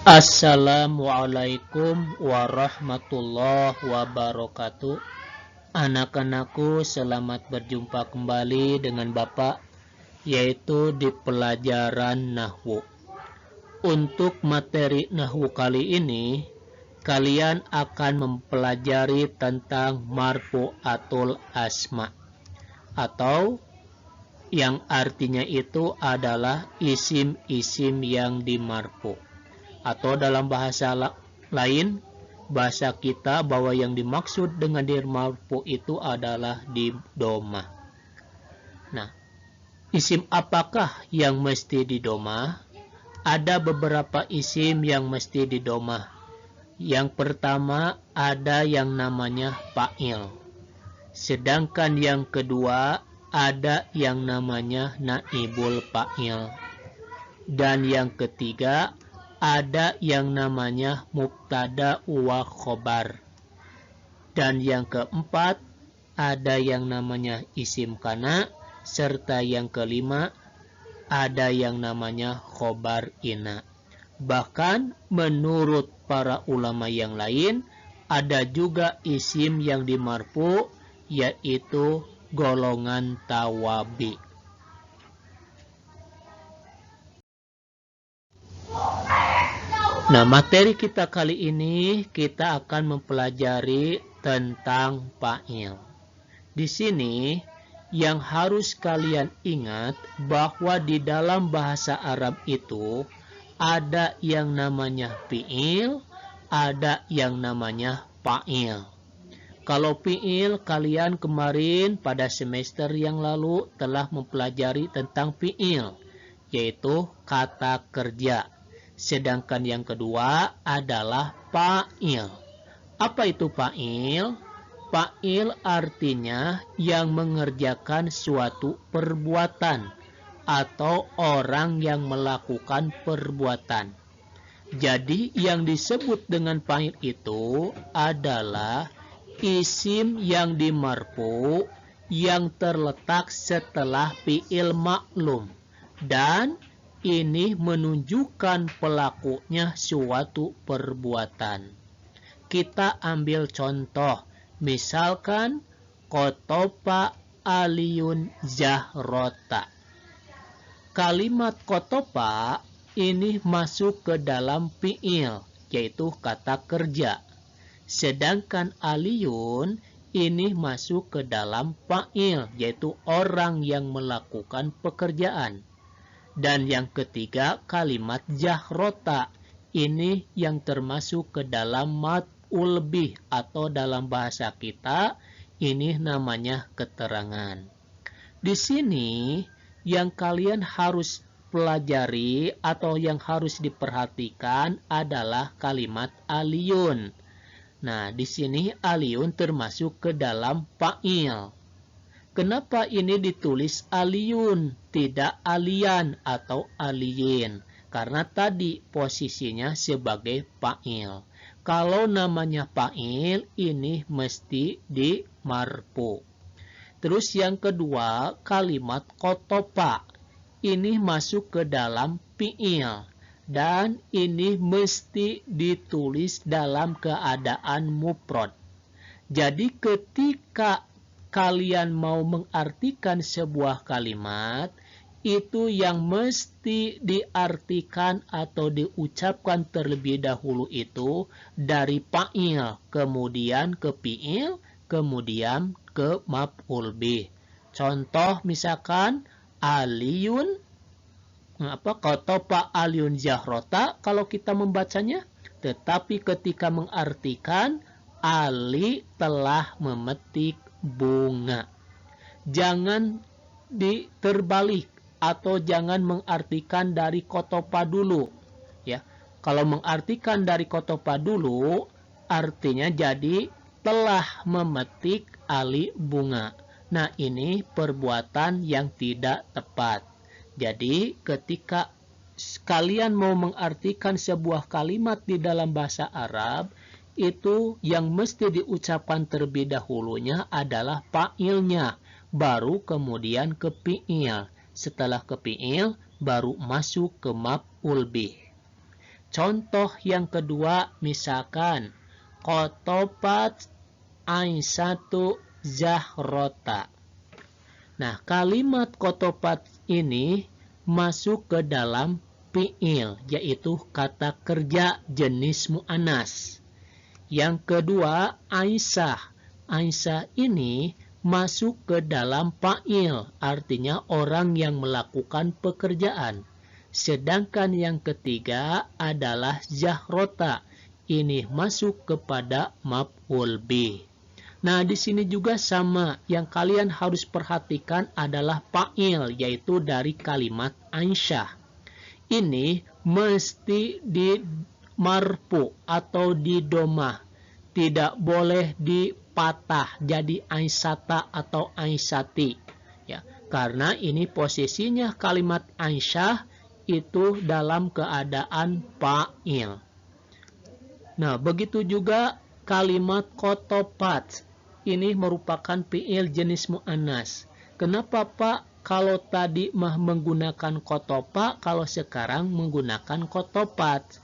Assalamualaikum warahmatullahi wabarakatuh. Anak-anakku, selamat berjumpa kembali dengan Bapak, yaitu di pelajaran Nahwu. Untuk materi Nahwu kali ini, kalian akan mempelajari tentang marfu'atul asma, atau yang artinya itu adalah isim-isim yang dimarfu. Atau dalam bahasa lain, bahasa kita, bahwa yang dimaksud dengan marfu itu adalah di doma. Nah, isim apakah yang mesti di doma? Ada beberapa isim yang mesti di doma. Yang pertama ada yang namanya fa'il. Sedangkan yang kedua ada yang namanya naibul fa'il. Dan yang ketiga ada yang namanya mubtada wa khobar. Dan yang keempat ada yang namanya isim kana. Serta yang kelima ada yang namanya khobar ina. Bahkan menurut para ulama yang lain ada juga isim yang dimarfu, yaitu golongan tawabi. Nah, materi kita kali ini kita akan mempelajari tentang fa'il. Di sini yang harus kalian ingat bahwa di dalam bahasa Arab itu ada yang namanya fi'il, ada yang namanya fa'il. Kalau fi'il, kalian kemarin pada semester yang lalu telah mempelajari tentang fi'il, yaitu kata kerja. Sedangkan yang kedua adalah fa'il. Apa itu fa'il? Fa'il artinya yang mengerjakan suatu perbuatan atau orang yang melakukan perbuatan. Jadi yang disebut dengan fa'il itu adalah isim yang dimarfu yang terletak setelah fi'il maklum, dan ini menunjukkan pelakunya suatu perbuatan. Kita ambil contoh, misalkan kotopa aliyun zahrota. Kalimat kotopa ini masuk ke dalam fi'il, yaitu kata kerja. Sedangkan aliyun ini masuk ke dalam fa'il, yaitu orang yang melakukan pekerjaan. Dan yang ketiga, kalimat jahrota. Ini yang termasuk ke dalam maf'ul bih, atau dalam bahasa kita ini namanya keterangan. Di sini yang kalian harus pelajari atau yang harus diperhatikan adalah kalimat aliyun. Nah, di sini aliyun termasuk ke dalam fa'il. Kenapa ini ditulis aliyun, tidak alian atau aliyin? Karena tadi posisinya sebagai fa'il. Kalau namanya fa'il, ini mesti di marfu. Terus yang kedua, kalimat kotopa. Ini masuk ke dalam fi'il. Dan ini mesti ditulis dalam keadaan mufrad. Jadi ketika kalian mau mengartikan sebuah kalimat, itu yang mesti diartikan atau diucapkan terlebih dahulu itu dari fa'il, kemudian ke fi'il, kemudian ke maf'ul bih. Contoh misalkan aliyun, kotopa aliyun zahrota kalau kita membacanya, tetapi ketika mengartikan Ali telah memetik bunga. Jangan diterbalik atau jangan mengartikan dari kotopa dulu, ya. Kalau mengartikan dari kotopa dulu, artinya jadi telah memetik Ali bunga. Nah, ini perbuatan yang tidak tepat. Jadi ketika kalian mau mengartikan sebuah kalimat di dalam bahasa Arab, itu yang mesti diucapkan terlebih dahulunya adalah fa'ilnya, baru kemudian ke fi'il. Setelah ke fi'il, baru masuk ke maf'ul bih. Contoh yang kedua, misalkan kotopat Aisyatu Zahrota. Nah, kalimat kotopat ini masuk ke dalam fi'il, yaitu kata kerja jenis mu'annas. Yang kedua, Aisyah. Aisyah ini masuk ke dalam fa'il, artinya orang yang melakukan pekerjaan. Sedangkan yang ketiga adalah Zahrota. Ini masuk kepada maf'ul bih. Nah, di sini juga sama. Yang kalian harus perhatikan adalah fa'il, yaitu dari kalimat Aisyah. Ini mesti di marfu atau di domah. Tidak boleh dipatah jadi Aisyata atau Aisyati. Ya, karena ini posisinya kalimat Aisyah itu dalam keadaan fa'il. Nah, begitu juga kalimat kotopat. Ini merupakan fi'il jenis mu'annas. Kenapa Pak kalau tadi mah menggunakan kotopa, kalau sekarang menggunakan kotopat?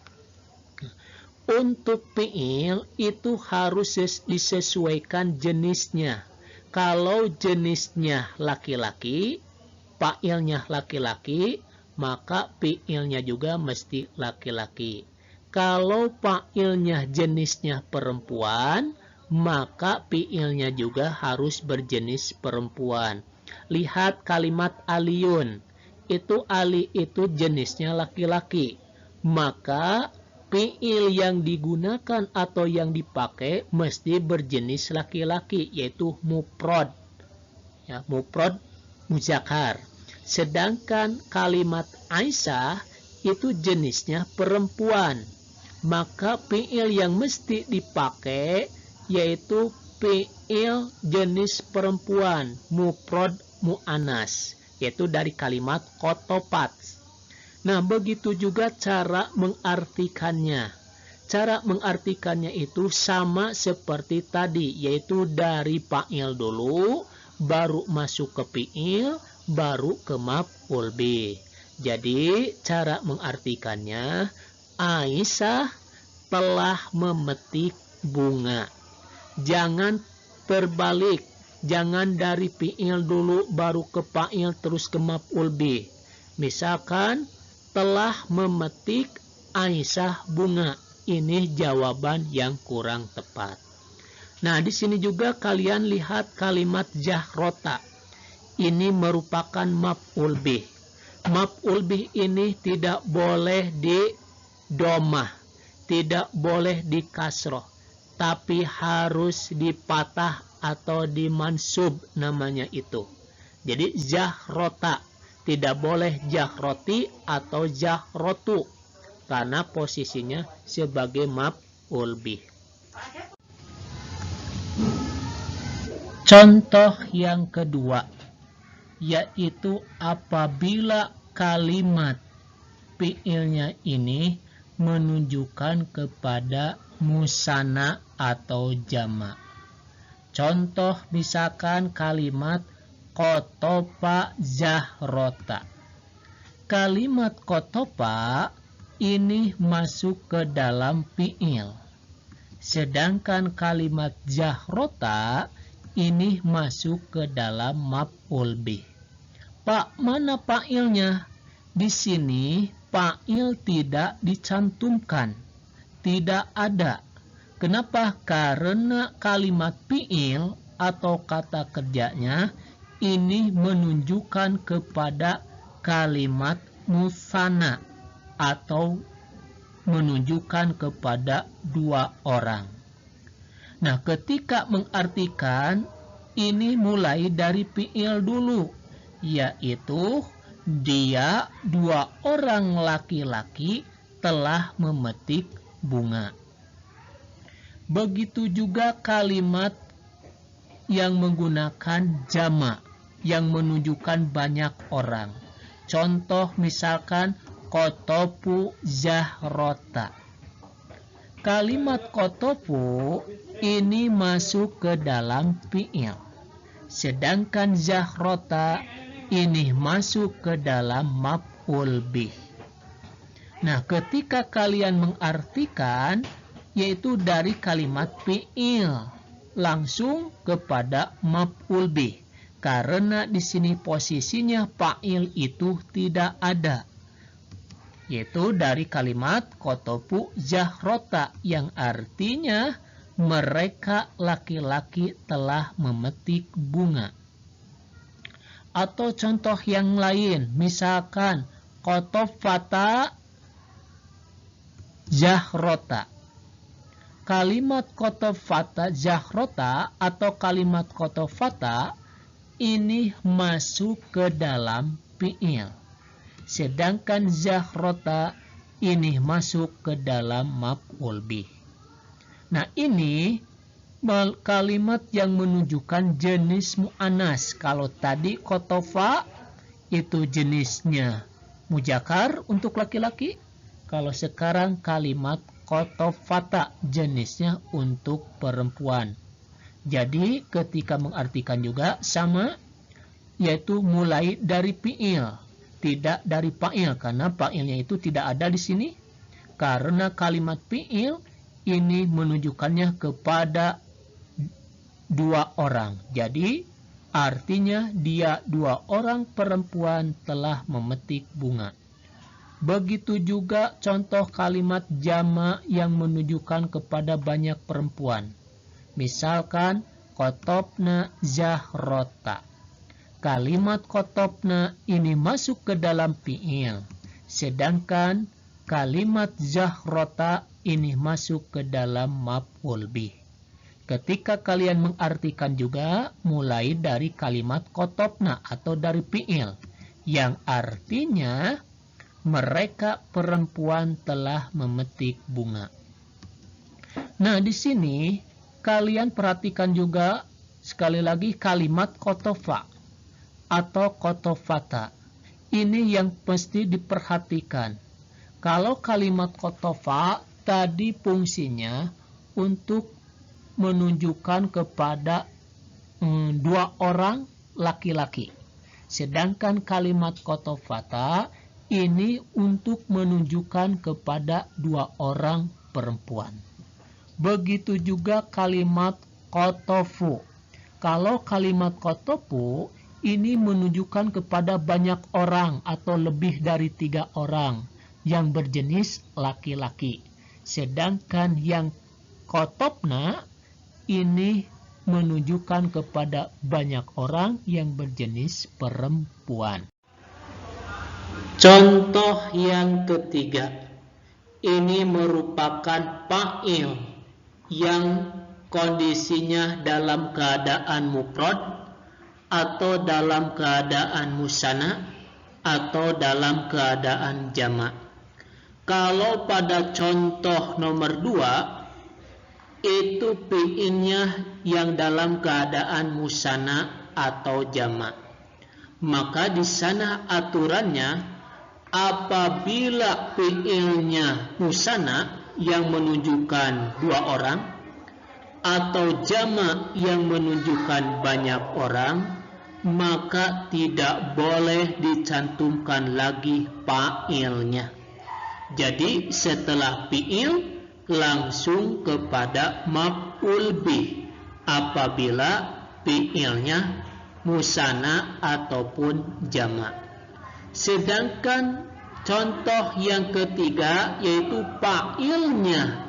Untuk fi'il itu harus disesuaikan jenisnya. Kalau jenisnya laki-laki, fa'ilnya laki-laki, maka fi'ilnya juga mesti laki-laki. Kalau fa'ilnya jenisnya perempuan, maka fi'ilnya juga harus berjenis perempuan. Lihat kalimat aliyun. Itu ali itu jenisnya laki-laki. Maka fi'il yang digunakan atau yang dipakai mesti berjenis laki-laki, yaitu mufrad. Ya, mufrad muzakkar. Sedangkan kalimat Aisyah itu jenisnya perempuan. Maka fi'il yang mesti dipakai yaitu fi'il jenis perempuan, mufrad mu'annas, yaitu dari kalimat kotopat. Nah, begitu juga cara mengartikannya. Cara mengartikannya itu sama seperti tadi, yaitu dari fa'il dulu, baru masuk ke fi'il, baru ke maf'ul bih. Jadi, cara mengartikannya, Aisyah telah memetik bunga. Jangan terbalik, jangan dari fi'il dulu baru ke fa'il terus ke maf'ul bih. Misalkan telah memetik Aisyah bunga. Ini jawaban yang kurang tepat. Nah, di sini juga kalian lihat kalimat Zahrota. Ini merupakan maf'ul bih. Maf'ul bih ini tidak boleh di domah, tidak boleh di kasroh, tapi harus dipatah atau dimansub namanya itu. Jadi Zahrota, tidak boleh Zahroti atau Zahrotu, karena posisinya sebagai maf'ul bih. Contoh yang kedua, yaitu apabila kalimat fi'ilnya ini menunjukkan kepada musanna atau jama'. Contoh misalkan kalimat kotopa Zahrota. Kalimat kotopa ini masuk ke dalam fi'il. Sedangkan kalimat Zahrota ini masuk ke dalam maf'ul bih. Pak, mana fa'ilnya? Di sini fa'il tidak dicantumkan. Tidak ada. Kenapa? Karena kalimat fi'il atau kata kerjanya ini menunjukkan kepada kalimat musanna atau menunjukkan kepada dua orang. Nah, ketika mengartikan ini mulai dari fi'il dulu, yaitu dia dua orang laki-laki telah memetik bunga. Begitu juga kalimat yang menggunakan jama', yang menunjukkan banyak orang. Contoh misalkan kotopu Zahrota. Kalimat kotopu ini masuk ke dalam fi'il. Sedangkan Zahrota ini masuk ke dalam maf'ul bih. Nah, ketika kalian mengartikan, yaitu dari kalimat fi'il langsung kepada maf'ul bih. Karena di sini posisinya fa'il itu tidak ada. Yaitu dari kalimat kotopu zahrota yang artinya mereka laki-laki telah memetik bunga. Atau contoh yang lain, misalkan kotofata zahrota. Kalimat kotofata zahrota atau kalimat kotofata ini masuk ke dalam fi'il. Sedangkan zahrota ini masuk ke dalam maf'ul bih. Nah, ini kalimat yang menunjukkan jenis mu'anas. Kalau tadi kotofa itu jenisnya mujakar untuk laki-laki. Kalau sekarang kalimat kotofata jenisnya untuk perempuan. Jadi ketika mengartikan juga sama, yaitu mulai dari fi'il, tidak dari fa'il, karena fa'ilnya itu tidak ada di sini. Karena kalimat fi'il ini menunjukkannya kepada dua orang. Jadi artinya dia dua orang perempuan telah memetik bunga. Begitu juga contoh kalimat jama yang menunjukkan kepada banyak perempuan. Misalkan kotobna zahrota. Kalimat kotobna ini masuk ke dalam fi'il. Sedangkan kalimat zahrota ini masuk ke dalam maf'ul bih. Ketika kalian mengartikan juga mulai dari kalimat kotobna atau dari fi'il yang artinya mereka perempuan telah memetik bunga. Nah, di sini kalian perhatikan juga sekali lagi kalimat kotofa atau kotofata. Ini yang mesti diperhatikan. Kalau kalimat kotofa tadi fungsinya untuk menunjukkan kepada dua orang laki-laki. Sedangkan kalimat kotofata ini untuk menunjukkan kepada dua orang perempuan. Begitu juga kalimat kotofu. Kalau kalimat kotofu ini menunjukkan kepada banyak orang atau lebih dari 3 orang yang berjenis laki-laki. Sedangkan yang kotobna ini menunjukkan kepada banyak orang yang berjenis perempuan. Contoh yang ketiga, ini merupakan fa'il yang kondisinya dalam keadaan mufrad atau dalam keadaan musanna atau dalam keadaan jamak. Kalau pada contoh nomor 2 itu fi'ilnya yang dalam keadaan musanna atau jamak. Maka di sana aturannya apabila fi'ilnya musanna yang menunjukkan 2 orang atau jamak yang menunjukkan banyak orang, maka tidak boleh dicantumkan lagi fa'ilnya. Jadi setelah fi'il langsung kepada maf'ul bih apabila fi'ilnya musanna ataupun jamak. Sedangkan contoh yang ketiga yaitu fa'ilnya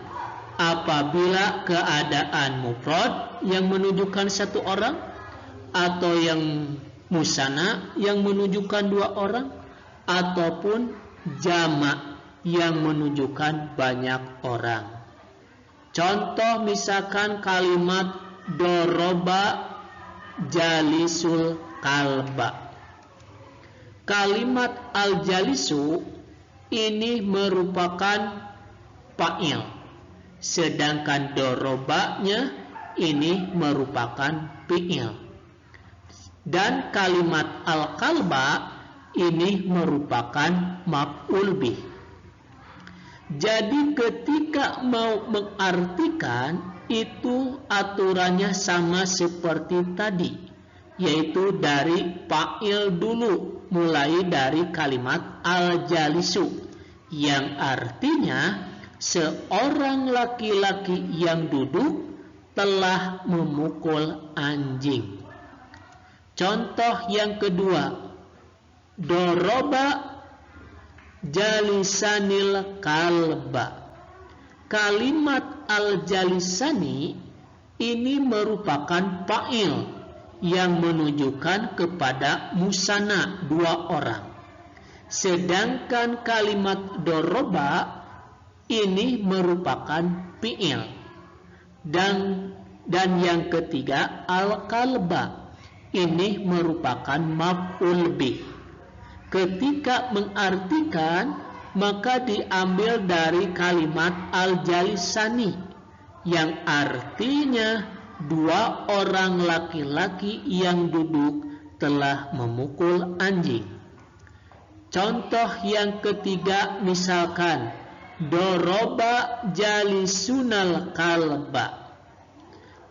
apabila keadaan mufrad yang menunjukkan 1 orang atau yang musanna yang menunjukkan 2 orang ataupun jamak yang menunjukkan banyak orang. Contoh misalkan kalimat doroba jalisul kalba. Kalimat al-jalisu ini merupakan fa'il. Sedangkan dorobanya ini merupakan fi'il. Dan kalimat al-kalba ini merupakan maf'ul bih. Jadi ketika mau mengartikan itu aturannya sama seperti tadi, yaitu dari fa'il dulu, mulai dari kalimat al-jalisu yang artinya seorang laki-laki yang duduk telah memukul anjing. Contoh yang kedua, doroba jalisanil kalba. Kalimat al-jalisani ini merupakan fa'il yang menunjukkan kepada musanna, dua orang. Sedangkan kalimat doroba ini merupakan fi'il. Dan yang ketiga, al-kalba ini merupakan maf'ul bih. Ketika mengartikan, maka diambil dari kalimat al-jalisani yang artinya dua orang laki-laki yang duduk telah memukul anjing. Contoh yang ketiga, misalkan doroba jalisunal kalba.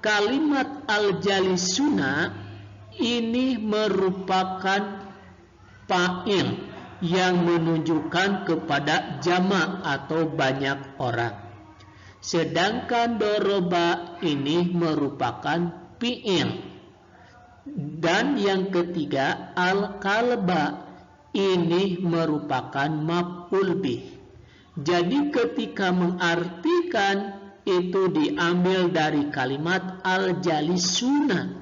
Kalimat al-jalisuna ini merupakan fa'il yang menunjukkan kepada jamak atau banyak orang. Sedangkan doroba ini merupakan fi'il. Dan yang ketiga, al-kalba ini merupakan maf'ul bih. Jadi ketika mengartikan itu diambil dari kalimat al-jalisuna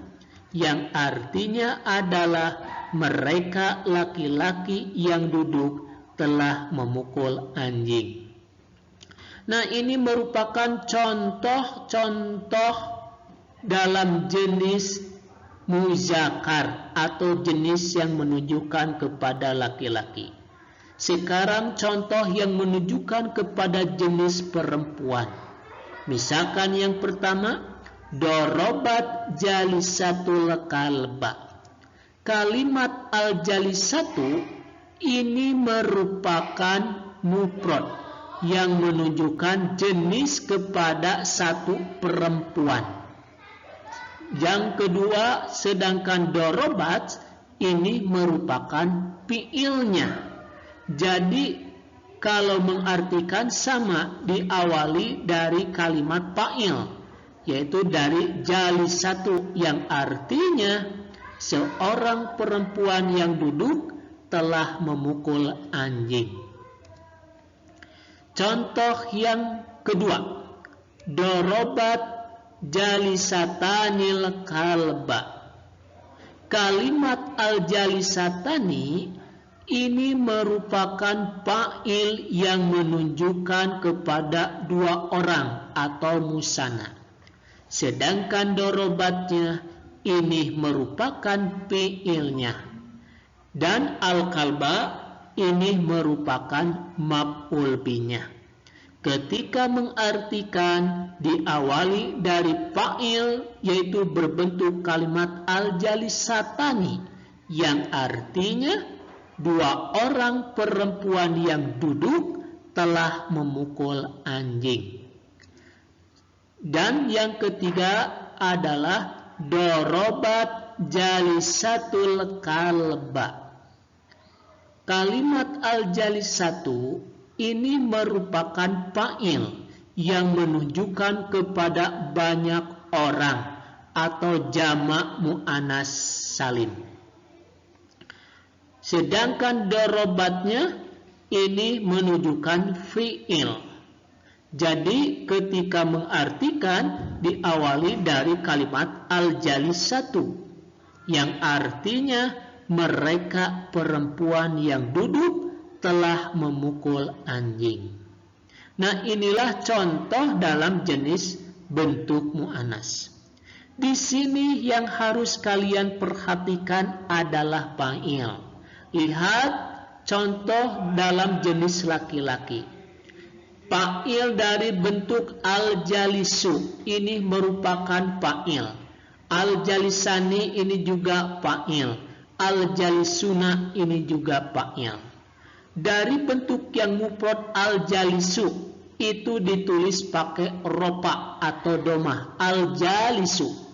yang artinya adalah mereka laki-laki yang duduk telah memukul anjing. Nah, ini merupakan contoh-contoh dalam jenis muzakkar atau jenis yang menunjukkan kepada laki-laki. Sekarang contoh yang menunjukkan kepada jenis perempuan. Misalkan yang pertama, dorobat jalisatul kalba. Kalimat al-jalisatu ini merupakan mufrad yang menunjukkan jenis kepada satu perempuan. Yang kedua, sedangkan dorobat ini merupakan fi'ilnya. Jadi kalau mengartikan sama, diawali dari kalimat fa'il, yaitu dari jalisatu yang artinya seorang perempuan yang duduk telah memukul anjing. Contoh yang kedua, dorobat jalisatanil kalba. Kalimat al-jalisatani ini merupakan fa'il yang menunjukkan kepada dua orang atau musanna. Sedangkan dorobatnya ini merupakan fi'ilnya. Dan al-kalba ini merupakan maf'ul bihnya. Ketika mengartikan diawali dari fa'il, yaitu berbentuk kalimat al-jalisatani yang artinya dua orang perempuan yang duduk telah memukul anjing. Dan yang ketiga adalah dorobat jalisatul kalba. Kalimat al-jalisatu ini merupakan fa'il yang menunjukkan kepada banyak orang atau jamak mu'annas salim. Sedangkan dorobatnya ini menunjukkan fi'il. Jadi ketika mengartikan diawali dari kalimat al-jalisatu yang artinya mereka perempuan yang duduk telah memukul anjing. Nah, inilah contoh dalam jenis bentuk mu'annas. Di sini yang harus kalian perhatikan adalah fa'il. Lihat contoh dalam jenis laki-laki. Fa'il dari bentuk al-jalisu ini merupakan fa'il. Al-jalisani ini juga fa'il. Al-jalisuna ini juga fa'il. Dari bentuk yang mufrad al-jalisu itu ditulis pakai rofa atau domah. Al-jalisu.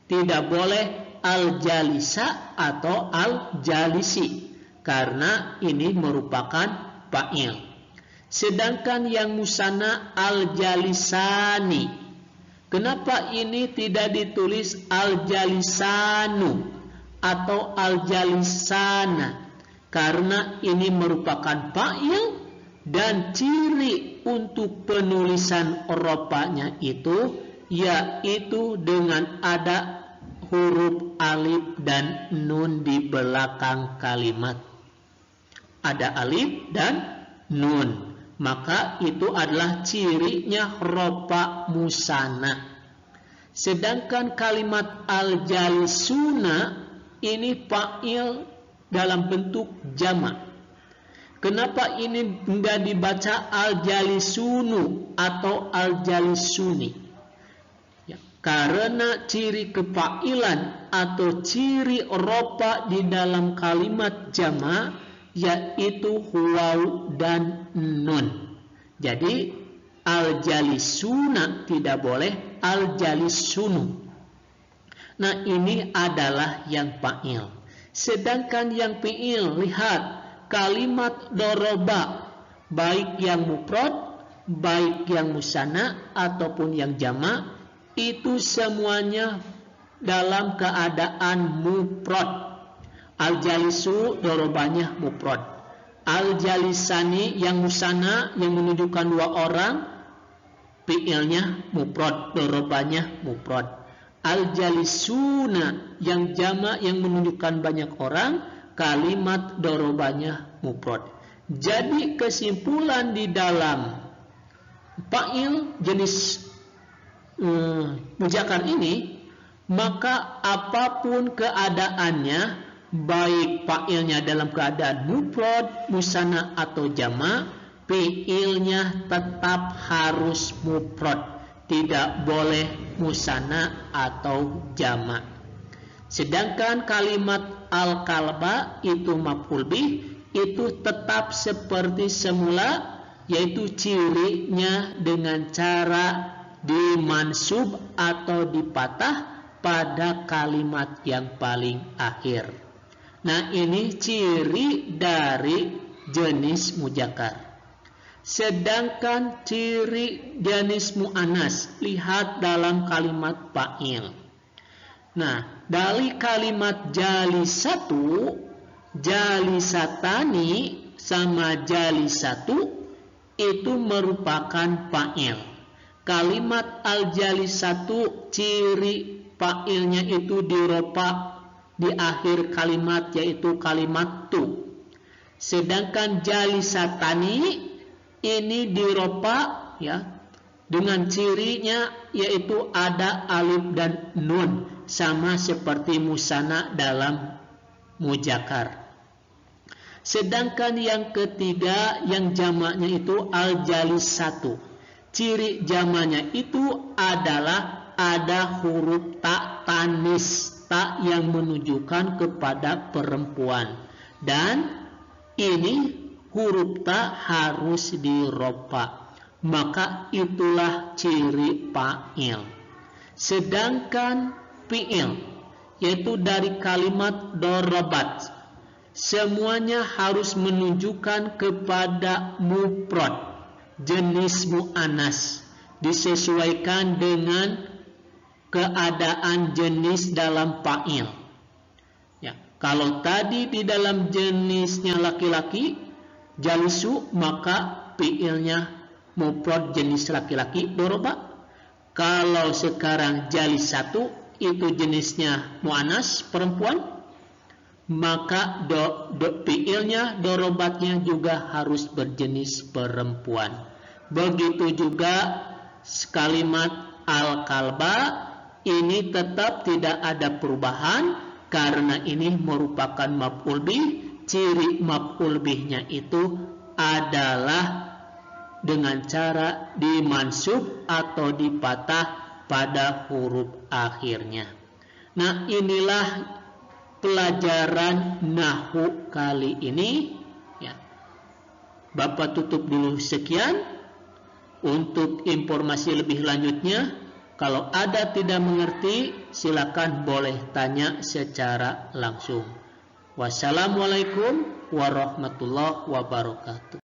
Tidak boleh al-jalisa atau al-jalisi karena ini merupakan fa'il. Sedangkan yang musanna al-jalisani. Kenapa ini tidak ditulis al-jalisanu atau al-jalisana? Karena ini merupakan fa'il dan ciri untuk penulisan ropanya itu yaitu dengan ada huruf alif dan nun di belakang kalimat. Ada alif dan nun. Maka itu adalah cirinya ropa musanna. Sedangkan kalimat al-jalisuna ini fa'il dalam bentuk jamak. Kenapa ini enggak dibaca al-jalisunu atau al-jalisuni? Ya, karena ciri kefa'ilan atau ciri ropa di dalam kalimat jamak yaitu waw dan nun. Jadi al-jalisuna tidak boleh al-jalisunu. Nah, ini adalah yang fa'il. Sedangkan yang fi'il, lihat kalimat doroba, baik yang mufrad, baik yang musanna ataupun yang jamak, itu semuanya dalam keadaan mufrad. Al-jalisu dorobanya mufrad. Al-jalisani yang musanna yang menunjukkan dua orang, fi'ilnya mufrad, dorobanya mufrad. Al-jalisuna yang jamak yang menunjukkan banyak orang, kalimat dorobanya mufrad. Jadi kesimpulan di dalam fa'il jenis muzakkar ini, maka apapun keadaannya, baik fa'ilnya dalam keadaan mufrad, musanna atau jamak, fi'ilnya tetap harus mufrad, tidak boleh musanna atau jamak. Sedangkan kalimat al-kalba itu maf'ul bih, itu tetap seperti semula, yaitu cirinya dengan cara dimansub atau dipatah pada kalimat yang paling akhir. Nah, ini ciri dari jenis muzakkar. Sedangkan ciri jenis muannas, lihat dalam kalimat fa'il. Nah, dari kalimat jalisatu, jalisatani sama jalisatu itu merupakan fa'il. Kalimat al-jalisatu ciri fa'ilnya itu diropa di akhir kalimat, yaitu kalimat tu. Sedangkan jalisatani ini diropa ya dengan cirinya yaitu ada alif dan nun, sama seperti musanna dalam muzakkar. Sedangkan yang ketiga yang jamaknya itu al-jalisatu. Ciri jamaknya itu adalah ada huruf ta tanis, ta yang menunjukkan kepada perempuan, dan ini huruf ta harus diropa, maka itulah ciri fa'il. Sedangkan fi'il yaitu dari kalimat dorobat, semuanya harus menunjukkan kepada mufrad, jenis muannas, disesuaikan dengan keadaan jenis dalam fa'il. Ya, kalau tadi di dalam jenisnya laki-laki jalisu, maka fi'ilnya mufrad jenis laki-laki doroba. Kalau sekarang jalisatu itu jenisnya muannas perempuan, maka fi'ilnya dorobatnya juga harus berjenis perempuan. Begitu juga kalimat al-kalba ini tetap tidak ada perubahan karena ini merupakan maf'ul bih. Ciri maf'ul bihnya itu adalah dengan cara dimansub atau dipatah pada huruf akhirnya. Nah, inilah pelajaran nahwu kali ini ya. Bapak tutup dulu sekian. Untuk informasi lebih lanjutnya, kalau ada tidak mengerti, silakan boleh tanya secara langsung. Wassalamualaikum warahmatullahi wabarakatuh.